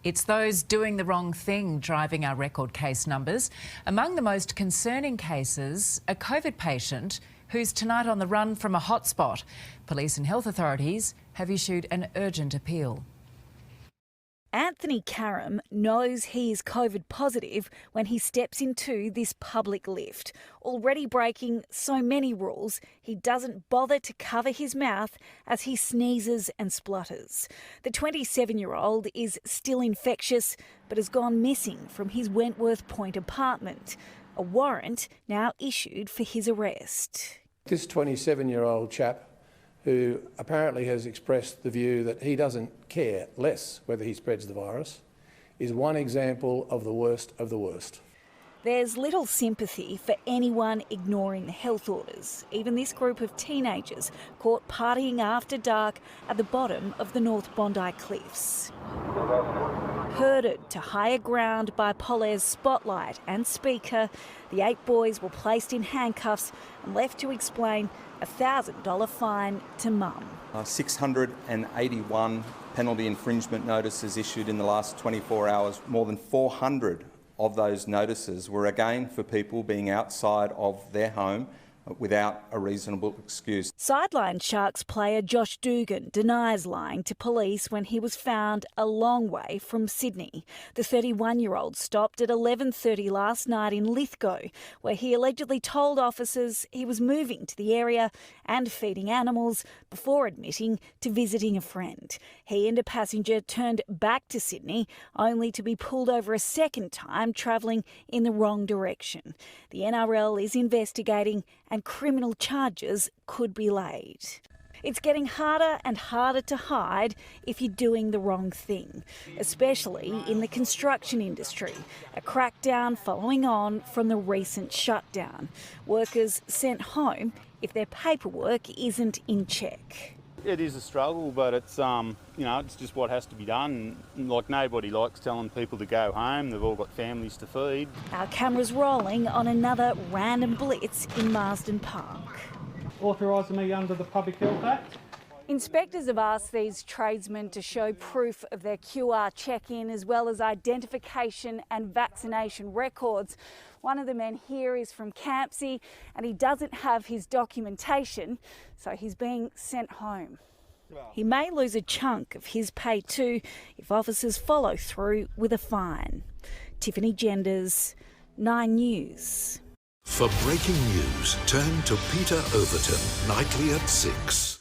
It's those doing the wrong thing driving our record case numbers. Among the most concerning cases, a COVID patient who's tonight on the run from a hotspot. Police and health authorities have issued an urgent appeal. Anthony Karam knows he is COVID positive when he steps into this public lift. Already breaking so many rules, he doesn't bother to cover his mouth as he sneezes and splutters. The 27-year-old is still infectious but has gone missing from his Wentworth Point apartment. A warrant now issued for his arrest. This 27-year-old chap, who apparently has expressed the view that he doesn't care less whether he spreads the virus, is one example of the worst of the worst. There's little sympathy for anyone ignoring the health orders, even this group of teenagers caught partying after dark at the bottom of the North Bondi Cliffs. Herded to higher ground by Polaire's spotlight and speaker, the 8 boys were placed in handcuffs and left to explain a $1,000 fine to mum. 681 penalty infringement notices issued in the last 24 hours. More than 400 of those notices were again for people being outside of their home without a reasonable excuse. Sideline Sharks player Josh Dugan denies lying to police when he was found a long way from Sydney. The 31-year-old stopped at 11:30 last night in Lithgow, where he allegedly told officers he was moving to the area and feeding animals before admitting to visiting a friend. He and a passenger turned back to Sydney, only to be pulled over a second time, travelling in the wrong direction. The NRL is investigating and criminal charges could be laid. It's getting harder and harder to hide if you're doing the wrong thing, especially in the construction industry, a crackdown following on from the recent shutdown. Workers sent home if their paperwork isn't in check. It is a struggle, but it's it's just what has to be done. Like, nobody likes telling people to go home. They've all got families to feed. Our cameras rolling on another random blitz in Marsden Park. Authorising me under the Public Health Act. Inspectors have asked these tradesmen to show proof of their QR check-in as well as identification and vaccination records. One of the men here is from Campsie and he doesn't have his documentation, so he's being sent home. He may lose a chunk of his pay too if officers follow through with a fine. Tiffany Genders, 9 News. For breaking news, turn to Peter Overton, nightly at 6.